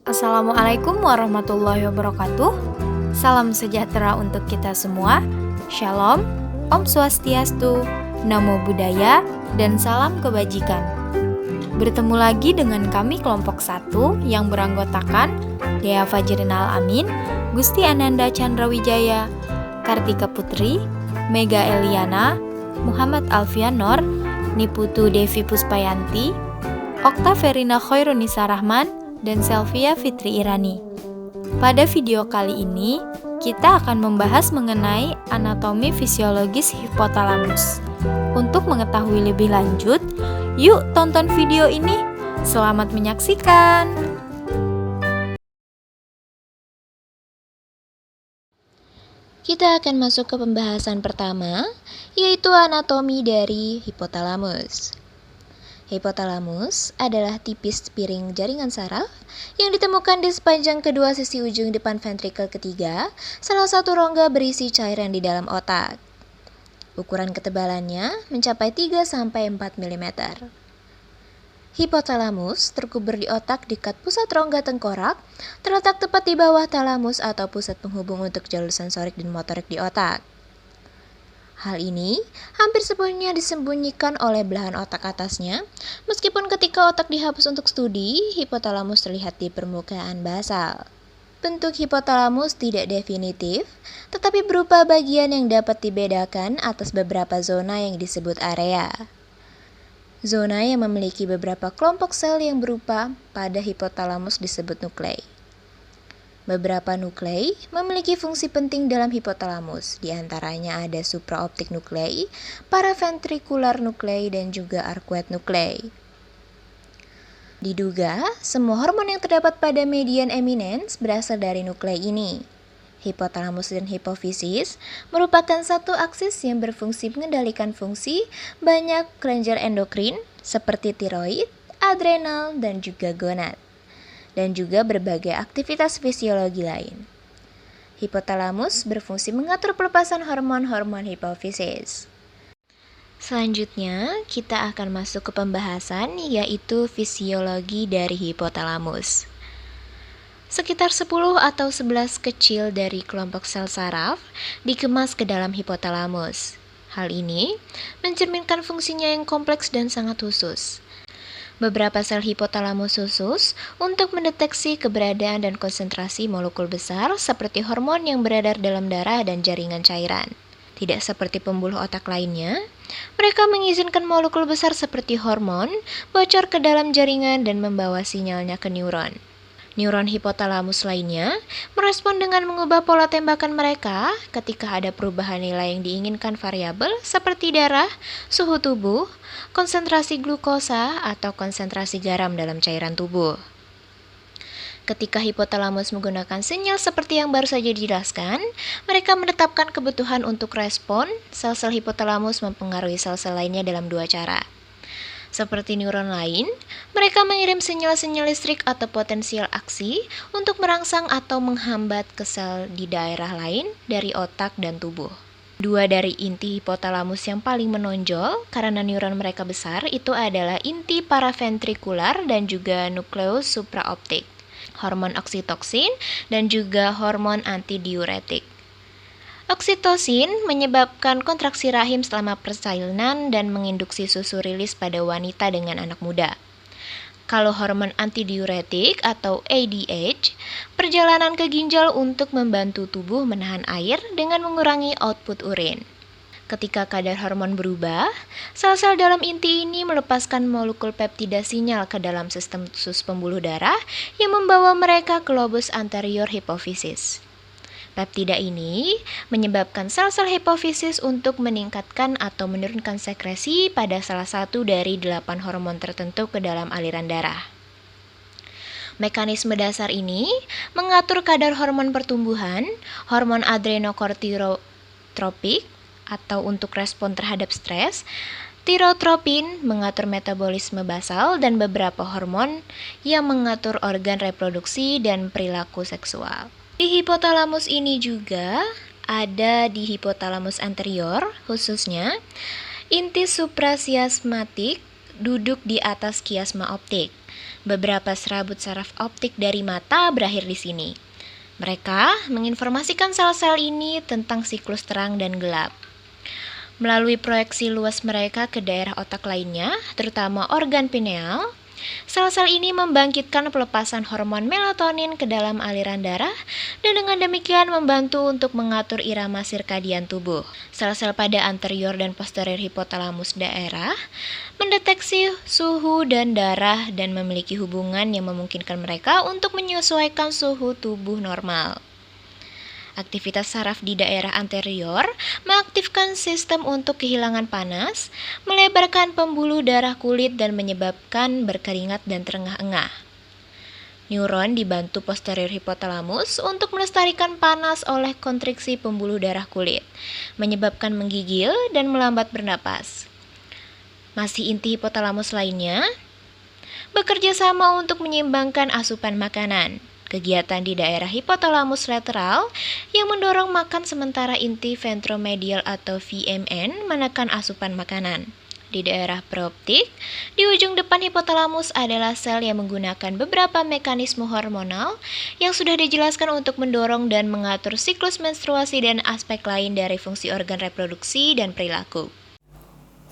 Assalamualaikum warahmatullahi wabarakatuh. Salam sejahtera untuk kita semua. Shalom, Om Swastiastu, Namo Buddhaya, dan salam kebajikan. Bertemu lagi dengan kami kelompok 1 yang beranggotakan Dea Fajrinal Amin, Gusti Ananda Candrawijaya, Kartika Putri, Mega Eliana, Muhammad Alfianor, Niputu Devi Puspayanti, Okta Verina Khairunisa Rahman, dan Selvia Fitri Irani. Pada video kali ini, kita akan membahas mengenai anatomi fisiologis hipotalamus. Untuk mengetahui lebih lanjut, yuk tonton video ini. Selamat menyaksikan. Kita akan masuk ke pembahasan pertama, yaitu anatomi dari hipotalamus. Hipotalamus adalah tipis piring jaringan saraf yang ditemukan di sepanjang kedua sisi ujung depan ventrikel ketiga, salah satu rongga berisi cairan di dalam otak. Ukuran ketebalannya mencapai 3-4 mm. Hipotalamus terkubur di otak dekat pusat rongga tengkorak, terletak tepat di bawah talamus atau pusat penghubung untuk jalur sensorik dan motorik di otak. Hal ini hampir sepenuhnya disembunyikan oleh belahan otak atasnya, meskipun ketika otak dihapus untuk studi, hipotalamus terlihat di permukaan basal. Bentuk hipotalamus tidak definitif, tetapi berupa bagian yang dapat dibedakan atas beberapa zona yang disebut area. Zona yang memiliki beberapa kelompok sel yang berupa pada hipotalamus disebut nuklei. Beberapa nuklei memiliki fungsi penting dalam hipotalamus, di antaranya ada supraoptik nuklei, paraventrikular nuklei, dan juga arcuate nuklei. Diduga, semua hormon yang terdapat pada median eminens berasal dari nuklei ini. Hipotalamus dan hipofisis merupakan satu aksis yang berfungsi mengendalikan fungsi banyak kelenjar endokrin seperti tiroid, adrenal, dan juga gonad, dan juga berbagai aktivitas fisiologi lain. Hipotalamus berfungsi mengatur pelepasan hormon-hormon hipofisis. Selanjutnya, kita akan masuk ke pembahasan yaitu fisiologi dari hipotalamus. Sekitar 10 atau 11 kecil dari kelompok sel saraf dikemas ke dalam hipotalamus. Hal ini mencerminkan fungsinya yang kompleks dan sangat khusus. Beberapa sel hipotalamus khusus untuk mendeteksi keberadaan dan konsentrasi molekul besar seperti hormon yang beredar dalam darah dan jaringan cairan. Tidak seperti pembuluh otak lainnya, mereka mengizinkan molekul besar seperti hormon bocor ke dalam jaringan dan membawa sinyalnya ke neuron. Neuron hipotalamus lainnya merespon dengan mengubah pola tembakan mereka ketika ada perubahan nilai yang diinginkan variabel seperti darah, suhu tubuh, konsentrasi glukosa, atau konsentrasi garam dalam cairan tubuh. Ketika hipotalamus menggunakan sinyal seperti yang baru saja dijelaskan, mereka menetapkan kebutuhan untuk respon. Sel-sel hipotalamus mempengaruhi sel-sel lainnya dalam dua cara. Seperti neuron lain, mereka mengirim sinyal-sinyal listrik atau potensial aksi untuk merangsang atau menghambat ke sel di daerah lain dari otak dan tubuh. Dua dari inti hipotalamus yang paling menonjol karena neuron mereka besar itu adalah inti paraventrikular dan juga nukleus supraoptik, hormon oksitoksin, dan juga hormon antidiuretik. Oksitosin menyebabkan kontraksi rahim selama persalinan dan menginduksi susu rilis pada wanita dengan anak muda. Kalau hormon antidiuretik atau ADH, perjalanan ke ginjal untuk membantu tubuh menahan air dengan mengurangi output urin. Ketika kadar hormon berubah, sel-sel dalam inti ini melepaskan molekul peptida sinyal ke dalam sistem usus pembuluh darah yang membawa mereka ke lobus anterior hipofisis. Peptida ini menyebabkan sel-sel hipofisis untuk meningkatkan atau menurunkan sekresi pada salah satu dari 8 hormon tertentu ke dalam aliran darah. Mekanisme dasar ini mengatur kadar hormon pertumbuhan, hormon adrenokortikotropik atau untuk respon terhadap stres, tirotropin mengatur metabolisme basal, dan beberapa hormon yang mengatur organ reproduksi dan perilaku seksual. Di hipotalamus ini juga ada di hipotalamus anterior, khususnya inti suprachiasmatik duduk di atas kiasma optik. Beberapa serabut saraf optik dari mata berakhir di sini. Mereka menginformasikan sel-sel ini tentang siklus terang dan gelap. Melalui proyeksi luas mereka ke daerah otak lainnya, terutama organ pineal, sel-sel ini membangkitkan pelepasan hormon melatonin ke dalam aliran darah dan dengan demikian membantu untuk mengatur irama sirkadian tubuh. Sel-sel pada anterior dan posterior hipotalamus daerah mendeteksi suhu dan darah dan memiliki hubungan yang memungkinkan mereka untuk menyesuaikan suhu tubuh normal. Aktivitas saraf di daerah anterior mengaktifkan sistem untuk kehilangan panas, melebarkan pembuluh darah kulit dan menyebabkan berkeringat dan terengah-engah. Neuron dibantu posterior hipotalamus untuk melestarikan panas oleh kontriksi pembuluh darah kulit, menyebabkan menggigil dan melambat bernapas. Masih inti hipotalamus lainnya bekerja sama untuk menyeimbangkan asupan makanan. Kegiatan di daerah hipotalamus lateral yang mendorong makan sementara inti ventromedial atau VMN menekan asupan makanan. Di daerah preoptik, di ujung depan hipotalamus adalah sel yang menggunakan beberapa mekanisme hormonal yang sudah dijelaskan untuk mendorong dan mengatur siklus menstruasi dan aspek lain dari fungsi organ reproduksi dan perilaku.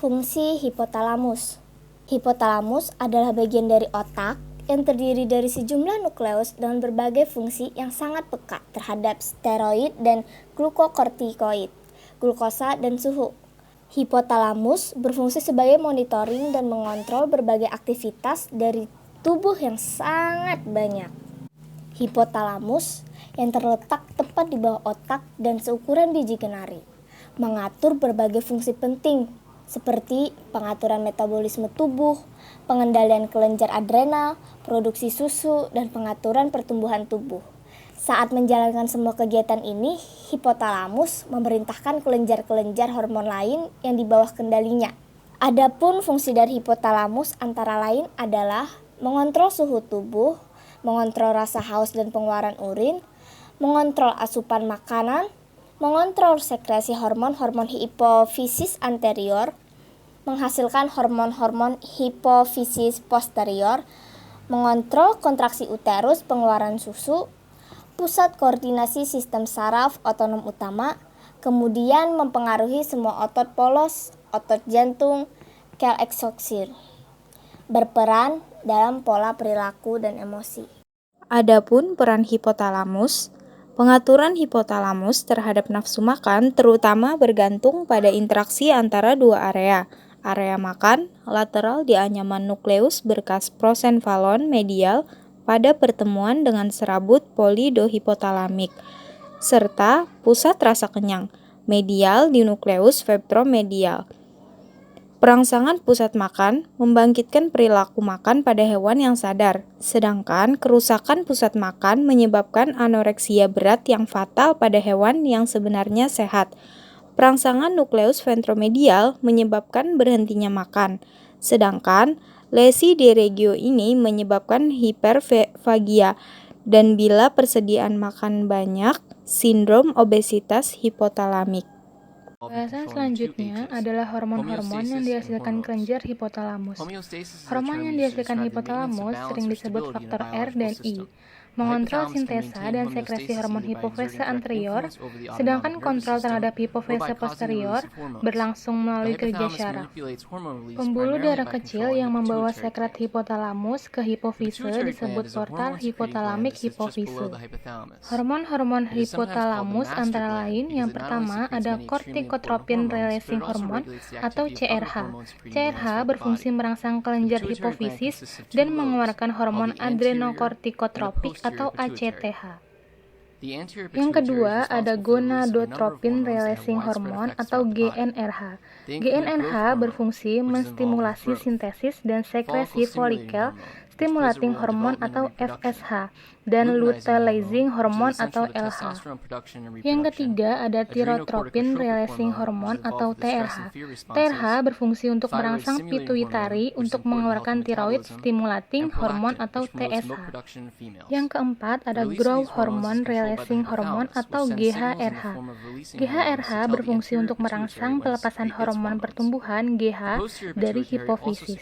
Fungsi hipotalamus. Hipotalamus adalah bagian dari otak yang terdiri dari sejumlah nukleus dengan berbagai fungsi yang sangat peka terhadap steroid dan glukokortikoid, glukosa dan suhu. Hipotalamus berfungsi sebagai monitoring dan mengontrol berbagai aktivitas dari tubuh yang sangat banyak. Hipotalamus yang terletak tepat di bawah otak dan seukuran biji kenari, mengatur berbagai fungsi penting seperti pengaturan metabolisme tubuh, pengendalian kelenjar adrenal, produksi susu, dan pengaturan pertumbuhan tubuh. Saat menjalankan semua kegiatan ini, hipotalamus memerintahkan kelenjar-kelenjar hormon lain yang di bawah kendalinya. Adapun fungsi dari hipotalamus antara lain adalah mengontrol suhu tubuh, mengontrol rasa haus dan pengeluaran urin, mengontrol asupan makanan, mengontrol sekresi hormon-hormon hipofisis anterior, menghasilkan hormon-hormon hipofisis posterior, mengontrol kontraksi uterus, pengeluaran susu, pusat koordinasi sistem saraf otonom utama, kemudian mempengaruhi semua otot polos, otot jantung, kel eksoksir, berperan dalam pola perilaku dan emosi. Adapun peran hipotalamus, pengaturan hipotalamus terhadap nafsu makan terutama bergantung pada interaksi antara dua area makan lateral di anyaman nukleus berkas prosenfalon medial pada pertemuan dengan serabut polidohipotalamik, serta pusat rasa kenyang medial di nukleus ventromedial. Perangsangan pusat makan membangkitkan perilaku makan pada hewan yang sadar, sedangkan kerusakan pusat makan menyebabkan anoreksia berat yang fatal pada hewan yang sebenarnya sehat. Perangsangan nukleus ventromedial menyebabkan berhentinya makan, sedangkan lesi di regio ini menyebabkan hiperfagia dan bila persediaan makan banyak, sindrom obesitas hipotalamik. Pembahasan selanjutnya adalah hormon-hormon yang dihasilkan kelenjar hipotalamus. Hormon yang dihasilkan hipotalamus sering disebut faktor R dan I, mengontrol sintesa dan sekresi hormon hipofise anterior, sedangkan kontrol terhadap hipofise posterior berlangsung melalui kerja syaraf. Pembuluh darah kecil yang membawa sekret hipotalamus ke hipofise disebut portal hipotalamik hipofise. Hormon-hormon hipotalamus antara lain yang pertama ada corticotropin releasing hormone atau CRH. CRH berfungsi merangsang kelenjar hipofisis dan mengeluarkan hormon adrenokortikotropik atau ACTH. Yang kedua ada gonadotropin releasing hormone atau GnRH. GnRH berfungsi menstimulasi sintesis dan sekresi folikel stimulating hormone atau FSH dan luteinizing hormone atau LH. Yang ketiga ada tirotropin releasing hormone atau TRH. TRH berfungsi untuk merangsang pituitari untuk mengeluarkan tiroid stimulating hormone atau TSH. Yang keempat ada growth hormone releasing hormone atau GHRH. GHRH berfungsi untuk merangsang pelepasan hormon pertumbuhan GH dari hipofisis.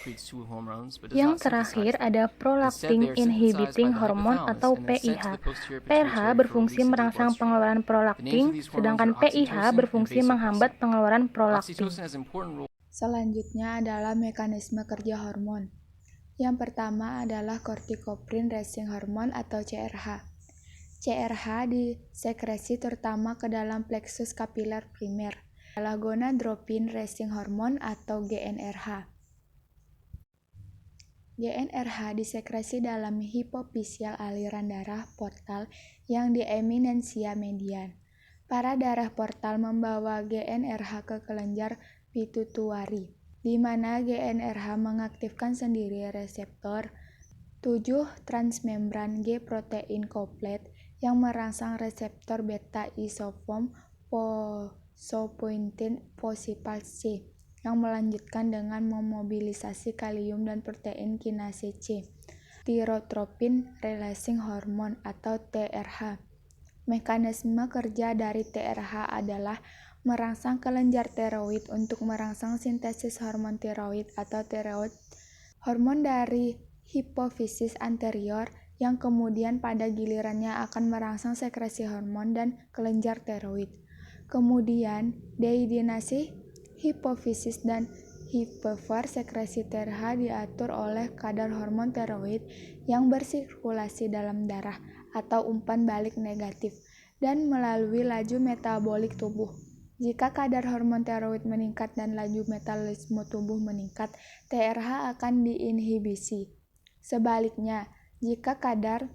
Yang terakhir ada pada prolactin inhibiting hormone atau PIH. PRH berfungsi merangsang pengeluaran prolaktin, sedangkan PIH berfungsi menghambat pengeluaran prolaktin. Selanjutnya adalah mekanisme kerja hormon. Yang pertama adalah corticotropin releasing hormone atau CRH. CRH disekresi terutama ke dalam plexus kapiler primer. Adalah gonadotropin releasing hormone atau GnRH. GnRH disekresi dalam hipofisial aliran darah portal yang di eminensia median. Para darah portal membawa GnRH ke kelenjar pituitari, di mana GnRH mengaktifkan sendiri reseptor 7 transmembran G protein couplet yang merangsang reseptor beta isoform phosphopoietin phosphate C yang melanjutkan dengan memobilisasi kalium dan protein kinase C, thyrotropin releasing hormone atau TRH. Mekanisme kerja dari TRH adalah merangsang kelenjar tiroid untuk merangsang sintesis hormon tiroid atau tiroid hormon dari hipofisis anterior yang kemudian pada gilirannya akan merangsang sekresi hormon dan kelenjar tiroid. Kemudian, deidinasi hipofisis dan hipofer sekresi TRH diatur oleh kadar hormon tiroid yang bersirkulasi dalam darah atau umpan balik negatif dan melalui laju metabolik tubuh. Jika kadar hormon tiroid meningkat dan laju metabolisme tubuh meningkat, TRH akan diinhibisi. Sebaliknya, jika kadar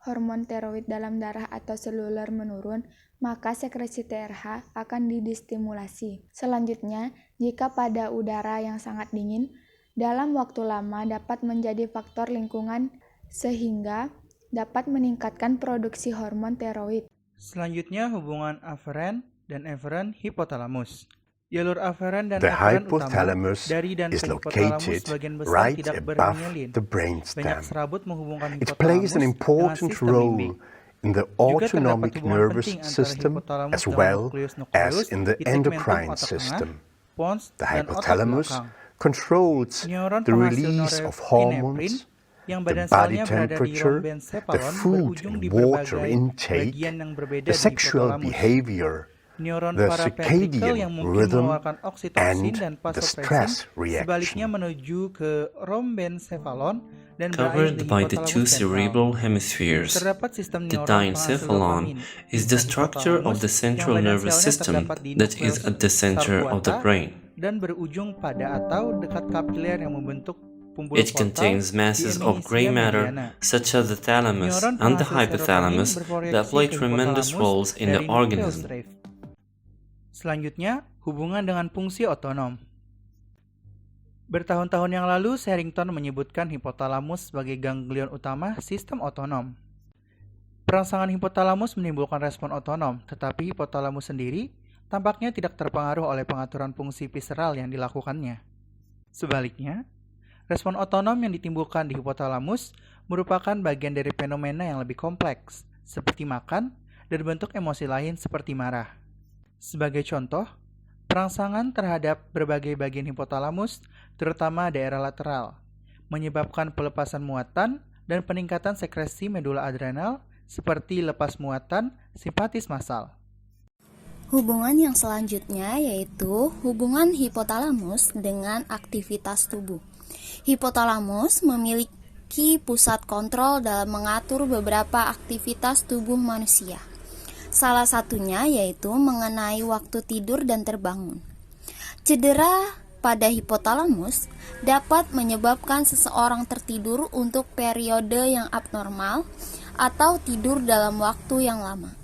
hormon tiroid dalam darah atau seluler menurun, maka sekresi TRH akan didistimulasi. Selanjutnya, jika pada udara yang sangat dingin, dalam waktu lama dapat menjadi faktor lingkungan sehingga dapat meningkatkan produksi hormon tiroid. Selanjutnya, hubungan aferen dan eferen hipotalamus. Jalur aferen dan The eferen utama hypothalamus dari dan is ke hipotalamus located sebagian besar right tidak above bermielin. the Banyak brainstem. serabut menghubungkan It hipotalamus plays an dengan important sistem role limbik. in the Juga terdapat autonomic hubungan nervous penting antara system hipotalamus as dengan well nukleus-nukleus as in the di tegmentum endocrine otak tengah, system. pons, The dan otak hypothalamus belakang. controls Neuron the penghasil release of norepinephrine hormones, yang the badan body selnya berada di temperature, the rhombencephalon food berujung and di water berbagai intake, bagian yang berbeda the di sexual hipotalamus. behavior, Neuron the paraventrikel yang circadian mungkin rhythm, mengeluarkan oksitosin and dan the vasopressin stress sebaliknya reaction. menuju ke rhombencephalon dan berakhir Covered di by the hipotalamus two sentral. cerebral hemispheres, Terdapat sistem the neuron penghasil diencephalon dopamin is the structure of the central nervous system that is at the center of the brain. Dan berujung pada atau dekat kapiler yang membentuk pembuluh It portal contains di masses of gray eminensia matter, mediana. such as the thalamus Neuron and the penghasil hypothalamus, serotonin berproyeksi that play ke tremendous hipotalamus roles in the dari nucleus organism. drive. Selanjutnya, hubungan dengan fungsi otonom. Bertahun-tahun yang lalu, Sherrington menyebutkan hipotalamus sebagai ganglion utama sistem otonom. Perangsangan hipotalamus menimbulkan respon otonom, tetapi hipotalamus sendiri tampaknya tidak terpengaruh oleh pengaturan fungsi visceral yang dilakukannya. Sebaliknya, respon otonom yang ditimbulkan di hipotalamus merupakan bagian dari fenomena yang lebih kompleks, seperti makan dan bentuk emosi lain seperti marah. Sebagai contoh, perangsangan terhadap berbagai bagian hipotalamus, terutama daerah lateral, menyebabkan pelepasan muatan dan peningkatan sekresi medula adrenal seperti lepas muatan simpatis massal. Hubungan yang selanjutnya yaitu hubungan hipotalamus dengan aktivitas tubuh. Hipotalamus memiliki pusat kontrol dalam mengatur beberapa aktivitas tubuh manusia. Salah satunya yaitu mengenai waktu tidur dan terbangun. Cedera pada hipotalamus dapat menyebabkan seseorang tertidur untuk periode yang abnormal atau tidur dalam waktu yang lama.